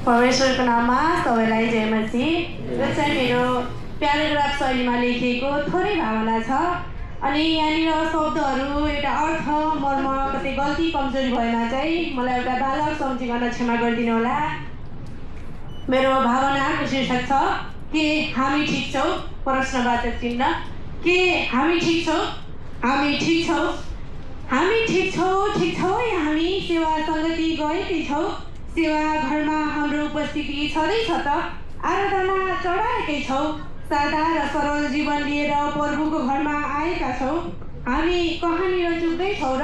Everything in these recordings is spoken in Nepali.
परमेश्वरको नाममा सबैलाई जय मसीह। यो चाहिँ मेरो प्याराग्राफ शैलीमा लेखिएको थोरै भावना छ अनि यहाँनिर शब्दहरू एउटा अर्थ मर्म कतै गल्ती कमजोरी भएमा चाहिँ मलाई एउटा बालक सम्झिकन क्षमा गरिदिनु होला। मेरो भावनाको शीर्षक छ के हामी ठिक छौँ प्रश्नवाचक चिन्ह। के हामी ठिक छौँ? हामी ठिक छौँ, हामी ठिक छौँ, ठिक छौँ। हामी सेवा सङ्गति गएकै छौँ, सेवा घरमा हाम्रो उपस्थिति छँदैछ त। आराधना चढाएकै छौँ, सादा र सरल जीवन लिएर प्रभुको घरमा आएका छौँ। हामी कहाँनिर चुक्दैछौँ र?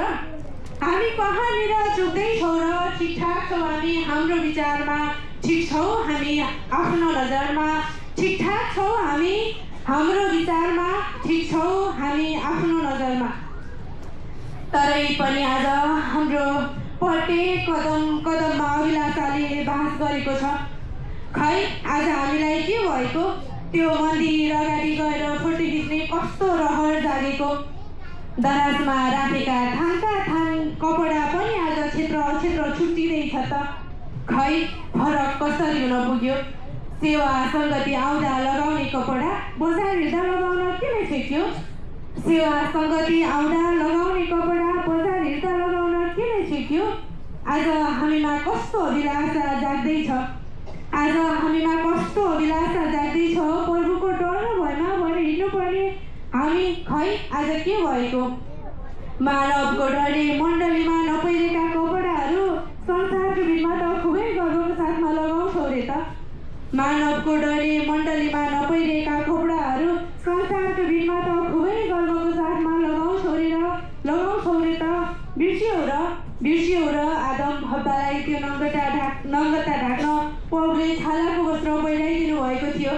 हामी कहाँनिर चुक्दैछौँ र? ठिकठाक छौँ हामी हाम्रो विचारमा, ठिक छौँ हामी आफ्नो नजरमा, ठिकठाक छौँ हामी हाम्रो विचारमा, ठिक छौँ हामी आफ्नो नजरमा। तरै पनि आज हाम्रो प्रत्येक कदम कदममा अभिलाषाले बास गरेको छ। खै आज हामीलाई के भएको? त्यो मन्दिर अगाडि गएर फोटो खिच्ने कस्तो रहर जागेको। दराजमा राखेका थानका थान कपडा पनि आज क्षेत्र छुट्टिँदैछ त। खै फरक कसरी हुन पुग्यो? सेवा सङ्गति आउँदा लगाउने कपडा बजार हिँड्दा लगाउन किन छेक्यो? सेवा सङ्गति आउँदा लगाउने कपडा बजार हिँड्दा लगाउन किन छेक्यो? आज हामीमा कस्तो अभिलाषा जाग्दैछ, आज हामीमा कस्तो अभिलाषा जाग्दैछ। प्रभुको डर भएमा भएर हिँड्नुपर्ने हामी खै आज के भएको? मानवको डरले मण्डलीमा नपहिरेका कपडाहरू संसारको भिडमा त खुबै गर्वको साथमा लगाउँछौ रे त। मानवको डरले मण्डलीमा नपहिरेका कपडाहरू संसारको भिडमा त खुबै गर्वको साथमा लगाउँछौ रे त। बिर्सियौ र आदम हब्बालाई त्यो नङ्गता ढाक्न प्रभुले छालाको वस्त्र पहिराइदिनु भएको थियो।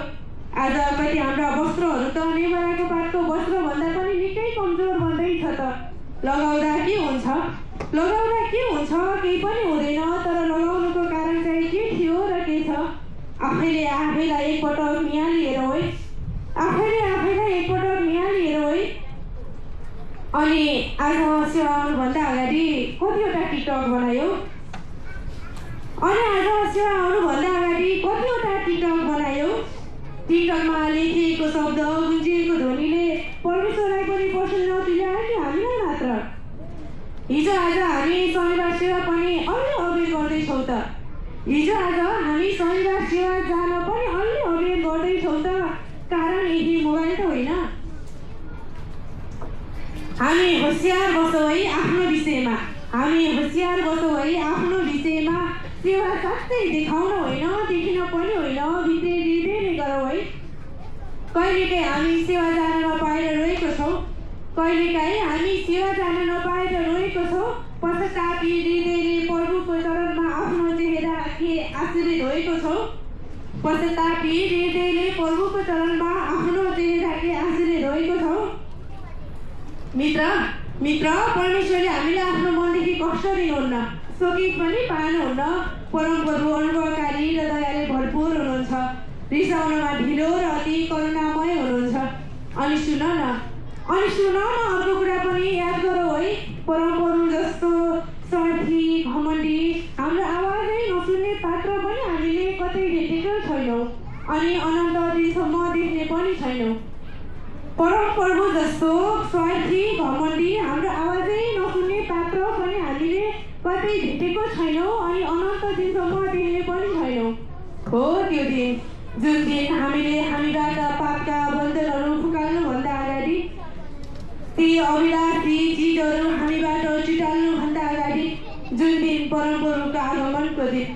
आज कति हाम्रा वस्त्रहरू त नेवराको पातको वस्त्रभन्दा पनि निकै कमजोर बन्दैछ त। लगाउँदा के हुन्छ? केही पनि हुँदैन। तर लगाउनुको कारण चाहिँ के थियो र के छ? आफैले आफैलाई एकपटक निहालिएर होइ। अनि आज सेवा आउनुभन्दा अगाडि कतिवटा टिकटक बनायौ? टिकटकमा लेखिएको शब्द गुन्जिएको ध्वनिले परमेश्वरलाई पनि प्रसन्न तुल्यायो कि हामीलाई मात्र? हिजो आज हामी शनिबार सेवा पनि अलि अबेर गर्दैछौँ त। जान पनि अलि अबेर गर्दैछौँ त। कारण यही मोबाइल त होइन। हामी होसियार बसौँ है आफ्नो विषयमा। सेवा साँच्चै देखाउन होइन, देखिन पनि होइन, भित्रै हृदयले गरौँ है। कहिलेकाहीँ हामी सेवा जान नपाएर रोएको छौँ। पश्चातापी हृदयले प्रभुको चरणमा आफ्नो चेहरा राखी आशीर्वाद भएको छौँ। मित्र परमेश्वरले हामीलाई आफ्नो मनदेखि कष्ट दिनुहुन्न, शोकित पनि पार्नुहुन्न। परमप्रभु अनुभवकारी र दयाले भरपुर हुनुहुन्छ, रिसाउनमा ढिलो र अति करुणामय हुनुहुन्छ। अनि सुन न अर्को कुरा पनि याद गरौँ है। परमप्रभु जस्तो स्वार्थी घमण्डी हाम्रो आवाजै नसुन्ने पात्र पनि हामीले कतै भेटेको छैनौँ अनि अनन्त दिनसम्म देख्ने पनि छैनौँ। परमप्रभु जस्तो स्वार्थी घमण्डी हाम्रो आवाजै नसुन्ने पात्र पनि हामीले कतै भेटेको छैनौँ अनि अनन्त दिनसम्म देख्ने पनि छैनौँ। हो त्यो दिन, जुन दिन हामीले हामीबाट पापका बन्धनहरू फुकाल्नुभन्दा अगाडि, ती अभिलाषी चिजहरू हामीबाट चुटाल्नुभन्दा अगाडि, जुन दिन परमप्रभुको आगमनको दिन।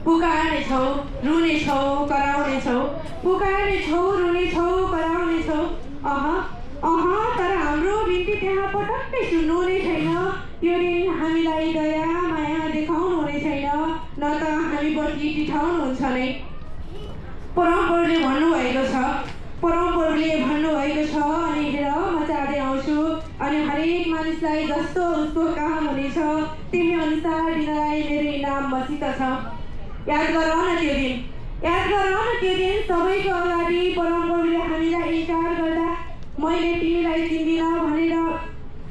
पुकार्नेछौँ, रुनेछौँ, कराउनेछौँ। तर हाम्रो बिन्ती त्यहाँ पटक्कै सुन्नु नै छैन। त्यो दिन हामीलाई दया माया देखाउनु हुने छैन, न त हामीप्रति टिठाउनुहुन्छ नै। परमप्रभुले भन्नुभएको छ अनि हेर म चाँडै आउँछु अनि हरेक मानिसलाई जस्तो उसको काम हुनेछ तिमी अनुसार दिनलाई मेरो इनाम मसित छ। याद गर न त्यो दिन सबैको अगाडि परमप्रभुले हामीलाई इन्कार गर्दा, मैले तिमीलाई चिन्दिनँ भनेर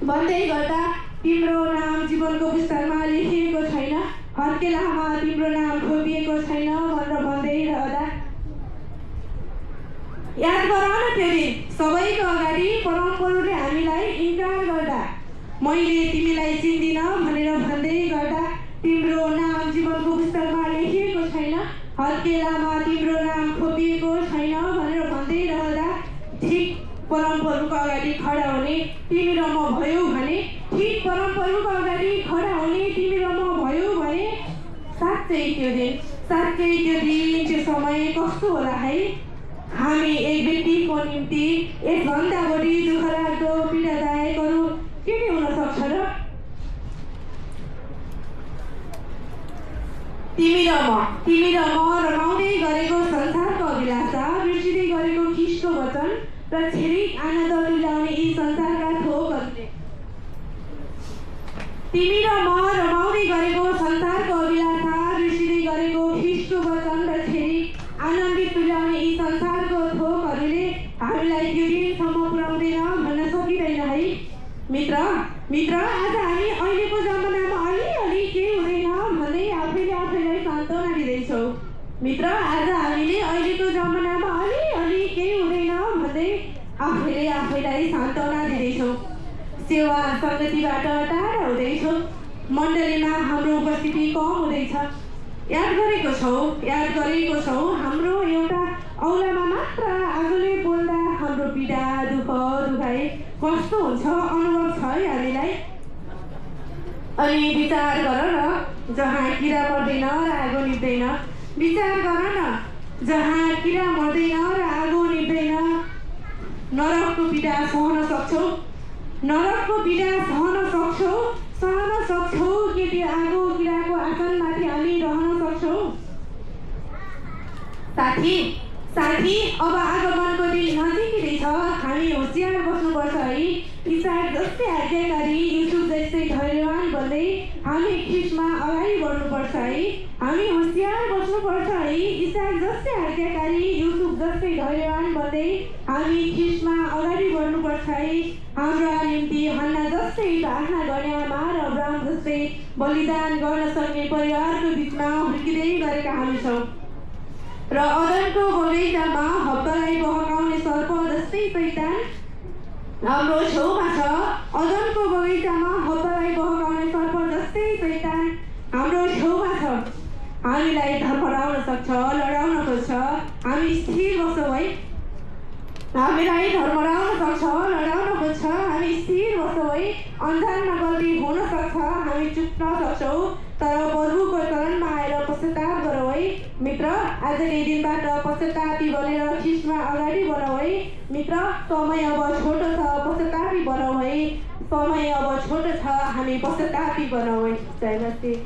भन्दै गर्दा तिम्रो नाम जीवनको पुस्तकमा लेखिएको छैन। हत्केलामा तिम्रो नाम खोपिएको छैन भनेर भन्दै रहँदा याद गर न त्यो दिन सबैको अगाडि परमप्रभुले हामीलाई इन्कार गर्दा मैले तिमीलाई चिन्दिनँ भनेर भन्दै गर्दा तिम्रो नाम जीवनको पुस्तकमा लेखिएको छैन, हत्केलामा तिम्रो नाम खोपिएको छैन भनेर भन्दै रहँदा ठिक परमप्रभुको अगाडि खडा हुने तिमी र म भयो भने, ठिक परमप्रभुको अगाडि खडा हुने तिमी र म भयो भने साँच्चै त्यो दिन त्यो समय कस्तो होला है। हामी एक व्यक्तिको निम्ति यसभन्दा बढी दुःखलाग्दो पीडादायकहरू के हुन सक्छ र? तिमी र म रमाउँदै गरेको संसारको अभिलाषा, बिर्सिँदै गरेको ख्रीष्टको वचन र क्षणिक आनन्द तुल्याउने यी संसारका थोकहरूले, तिमी र म रमाउँदै गरेको संसारको अभिलाषा, बिर्सिँदै गरेको ख्रीष्टको वचन र क्षणिक आनन्दित तुल्याउने यी संसारको थोकहरूले हामीलाई त्यो दिनसम्म पुर्याउँदैन भन्न सकिँदैन है। मित्र आज हामी अहिलेको जमानामा अलिअलि केही हुँदैन भन्दै आफैलाई सान्त्वना दिँदैछौँ। मित्र, आज हामीले अहिलेको जमानामा अलिअलि केही हुँदैन भन्दै आफैलाई सान्त्वना दिँदैछौँ। सेवा सङ्गतिबाट टाढा हुँदैछौँ, मण्डलीमा हाम्रो उपस्थिति कम हुँदैछ। याद गरेको छौँ हाम्रो एउटा औलामा मात्र आगोले बोल्दा हाम्रो पीडा दुखाइ कस्तो हुन्छ अनुभव छ है हामीलाई। अनि विचार गर न, जहाँ किरा मर्दैन र आगो निप्दैन, विचार गर न, जहाँ किरा मर्दैन र आगो निप्दैन, नरकको पीडा सहन सक्छौ कि त्यो आगो किराको आसनमाथि हामी रहन सक्छौ? साथी अब आगमनको दिन नजिकै छ। हामी होसियार बस्नुपर्छ है। इसाक जस्तै आज्ञाकारी, युसुफ जस्तै धैर्यवान बन्दै हामी ख्रीष्टमा अगाडि बढ्नुपर्छ है। हामी होसियार बस्नुपर्छ है। इसाक जस्तै आज्ञाकारी, युसुफ जस्तै धैर्यवान बन्दै हामी ख्रीष्टमा अगाडि बढ्नुपर्छ है। हाम्रा निम्ति हन्ना जस्तै प्रार्थना गर्ने आमा र अब्राहम जस्तै बलिदान गर्न सक्ने परिवारको बिचमा हुर्किँदै गरेका हामी छौँ र अदनको बगैँचामा हब्बालाई बहकाउने सर्प जस्तै शैतान हाम्रो छेउमा छ। अदनको बगैँचामा हब्बालाई बहकाउने सर्प जस्तै शैतान हाम्रो छेउमा छ। हामीलाई धर्मराउन सक्छ, लडाउन खोज्छ, हामी स्थिर बस्छौँ है। हामीलाई धर्मराउन सक्छ, लडाउन खोज्छ, हामी स्थिर बस्छौँ है। अन्जानमा गल्ती हुन सक्छ, हामी चुक्न सक्छौँ, तर प्रभुको चरणमा आएर पश्चाताप गरौँ है। मित्र, आजकै दिनबाट पश्चातापी बनेर ख्रीष्टमा अगाडि बढौँ है। मित्र, समय अब छोटो छ, पश्चातापी बनौँ है। समय अब छोटो छ, हामी पश्चातापी बनौँ है। जय मसीह।